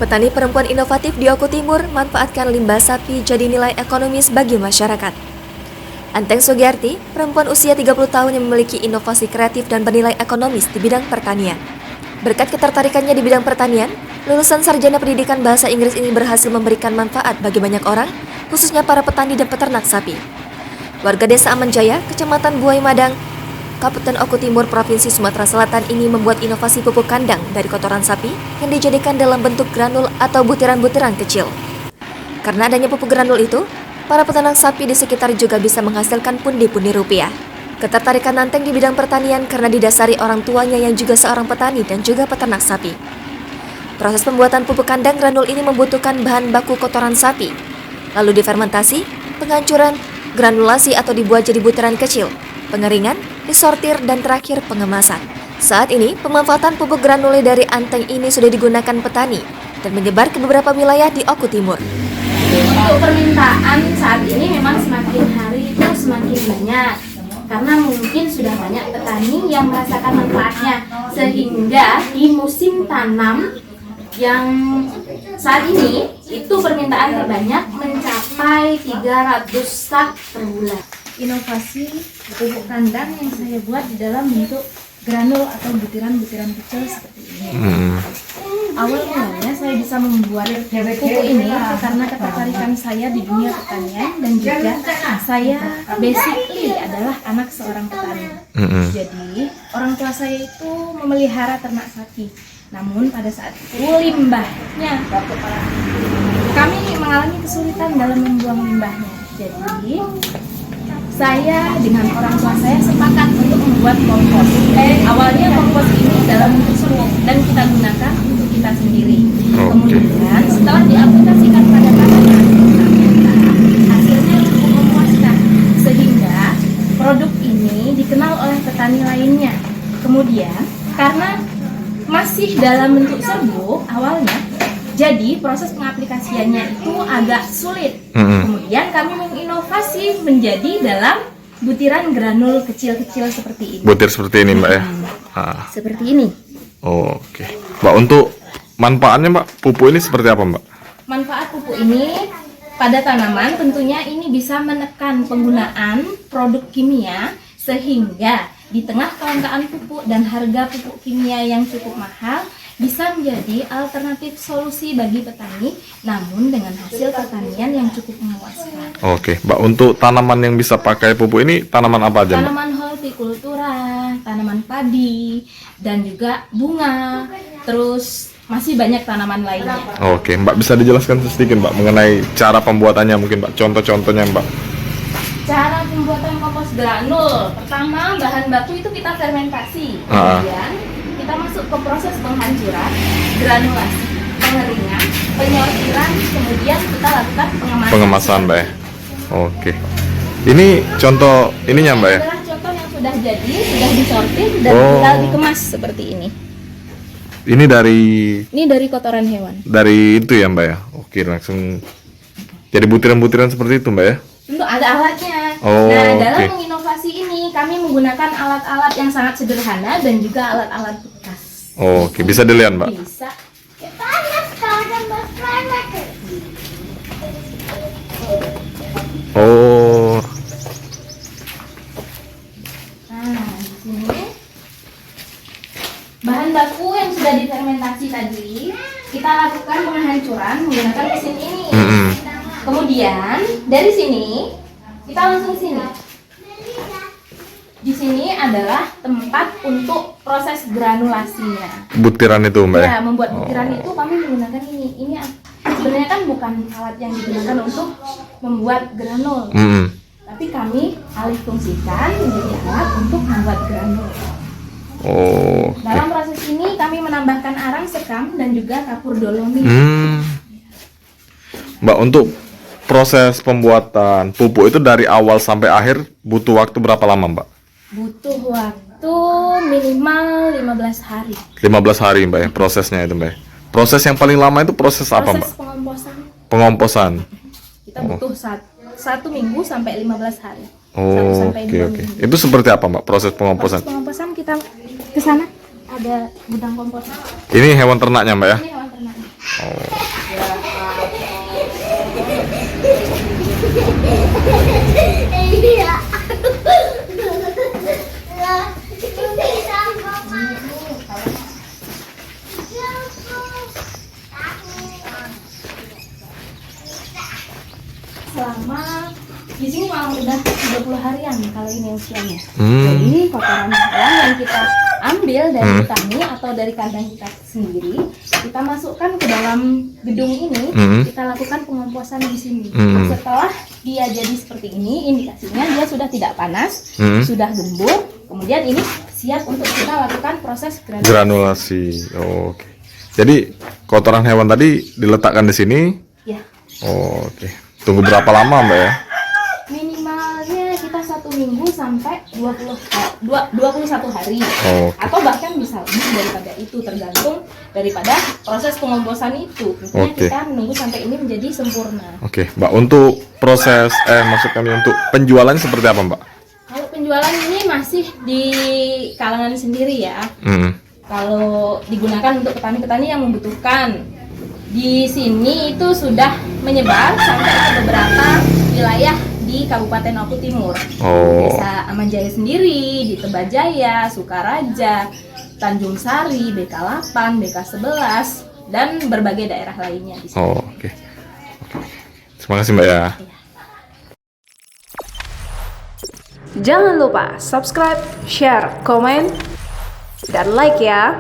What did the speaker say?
Petani perempuan inovatif di Oku Timur manfaatkan limbah sapi jadi nilai ekonomis bagi masyarakat. Anteng Sugiarti, perempuan usia 30 tahun yang memiliki inovasi kreatif dan bernilai ekonomis di bidang pertanian. Berkat ketertarikannya di bidang pertanian, lulusan sarjana pendidikan bahasa Inggris ini berhasil memberikan manfaat bagi banyak orang, khususnya para petani dan peternak sapi. Warga Desa Amanjaya, Kecamatan Buai Madang, Kabupaten Oku Timur, Provinsi Sumatera Selatan ini membuat inovasi pupuk kandang dari kotoran sapi yang dijadikan dalam bentuk granul atau butiran-butiran kecil. Karena adanya pupuk granul itu, para peternak sapi di sekitar juga bisa menghasilkan pundi-pundi rupiah. Ketertarikan Nanteng di bidang pertanian karena didasari orang tuanya yang juga seorang petani dan juga peternak sapi. Proses pembuatan pupuk kandang granul ini membutuhkan bahan baku kotoran sapi, lalu difermentasi, penghancuran, granulasi atau dibuat jadi butiran kecil, pengeringan, disortir, dan terakhir pengemasan. Saat ini, pemanfaatan pupuk granule dari Anteng ini sudah digunakan petani dan menyebar ke beberapa wilayah di Oku Timur. Untuk permintaan saat ini memang semakin hari itu semakin banyak, karena mungkin sudah banyak petani yang merasakan manfaatnya, sehingga di musim tanam yang saat ini itu permintaan terbanyak mencapai 300 sak per bulan. Inovasi pupuk kandang yang saya buat di dalam bentuk granul atau butiran-butiran kecil seperti ini. Awal mulanya saya bisa membuat pupuk ini karena ketertarikan saya di dunia pertanian dan juga saya basically adalah anak seorang petani. Jadi orang tua saya itu memelihara ternak sapi. Namun pada saat itu limbahnya kami mengalami kesulitan dalam membuang limbahnya. Jadi saya dengan orang tua saya sepakat untuk membuat kompos. Awalnya kompos ini dalam bentuk pupuk dan kita gunakan untuk kita sendiri. Kemudian setelah diaplikasikan pada tanaman, ternyata hasilnya cukup memuaskan sehingga produk ini dikenal oleh petani lainnya. Kemudian karena masih dalam bentuk serbuk awalnya, jadi proses pengaplikasiannya itu agak sulit. Kemudian kami menginovasi menjadi dalam butiran granul kecil-kecil seperti ini. Butir seperti ini, Mbak ya? Seperti ini. Oke. Mbak, untuk manfaatnya, Mbak, pupuk ini seperti apa, Mbak? Manfaat pupuk ini pada tanaman tentunya ini bisa menekan penggunaan produk kimia, sehingga di tengah kelangkaan pupuk dan harga pupuk kimia yang cukup mahal, bisa menjadi alternatif solusi bagi petani, namun dengan hasil pertanian yang cukup memuaskan. Oke, Mbak, untuk tanaman yang bisa pakai pupuk ini tanaman apa aja, Mbak? Tanaman hortikultura, tanaman padi, dan juga bunga, terus masih banyak tanaman lainnya. Oke, Mbak, bisa dijelaskan sedikit, Mbak, mengenai cara pembuatannya mungkin, Mbak, contoh-contohnya, Mbak? Cara pembuatan kompos granul, pertama bahan baku itu kita fermentasi, kemudian kita masuk ke proses penghancuran, granulasi, pengeringan, penyortiran, kemudian kita lakukan Pengemasan, Mbak ya? Oke. Ini contoh ininya, Mbak ya? Adalah contoh yang sudah jadi, sudah disortir dan tinggal dikemas seperti ini. Ini dari kotoran hewan. Dari itu ya, Mbak ya? Oke, langsung jadi butiran-butiran seperti itu, Mbak ya? Tentu ada alatnya. Oh, nah, dalam menginovasi ini kami menggunakan alat-alat yang sangat sederhana dan juga alat-alat bekas. Oke, bisa dilihat, Mbak? Bisa. Oh. Nah, di sini bahan baku yang sudah difermentasi tadi kita lakukan penghancuran menggunakan mesin ini. Kemudian dari sini kita langsung sini. Di sini adalah tempat untuk proses granulasinya. Butiran itu, Mbak? Ya, membuat butiran itu kami menggunakan ini. Ini sebenarnya kan bukan alat yang digunakan untuk membuat granul. Tapi kami alih fungsikan menjadi alat untuk membuat granul. Dalam proses ini kami menambahkan arang sekam dan juga kapur dolomit. Mbak, untuk proses pembuatan pupuk itu dari awal sampai akhir butuh waktu berapa lama, Mbak? Butuh waktu minimal 15 hari. 15 hari, Mbak ya, prosesnya itu, Mbak. Proses yang paling lama itu proses apa, Mbak? Proses pengomposan. Pengomposan. Kita butuh 1 minggu sampai 15 hari. 1 Oh, sampai oke 2 oke. minggu. Itu seperti apa Mbak proses Proses pengomposan? pengomposan kita ke sana ada gudang komposan. Ini hewan ternaknya Mbak ya? Ini hewan ternak. Selama di sini malah udah 30 harian kalau ini usianya. Jadi kotoran hewan yang kita ambil dari petani atau dari kandang kita sendiri, kita masukkan ke dalam gedung ini, kita lakukan pengomposan di sini. Setelah dia jadi seperti ini, indikasinya dia sudah tidak panas, sudah gembur, kemudian ini siap untuk kita lakukan proses granulasi. Granulasi. Oh, oke. Jadi kotoran hewan tadi diletakkan di sini. Ya, Oh, oke. Tunggu berapa lama Mbak ya? minimalnya kita 1 minggu sampai 21 hari. Oh, Atau bahkan bisa lebih daripada itu, tergantung daripada proses pengomposan itu. Intinya Oke. kita menunggu sampai ini menjadi sempurna. Oke, Mbak. Untuk proses maksud kami untuk penjualannya seperti apa Mbak? Kalau penjualan ini masih di kalangan sendiri ya. Kalau digunakan untuk petani-petani yang membutuhkan. Di sini itu sudah menyebar sampai ke beberapa wilayah di Kabupaten Oku Timur. Oh. Desa Amanjaya sendiri, di Tebajaya, Sukaraja, Tanjung Sari, BK8, BK11, dan berbagai daerah lainnya di sini. Oh, oke. Terima kasih Mbak ya. Jangan lupa subscribe, share, komen, dan like ya.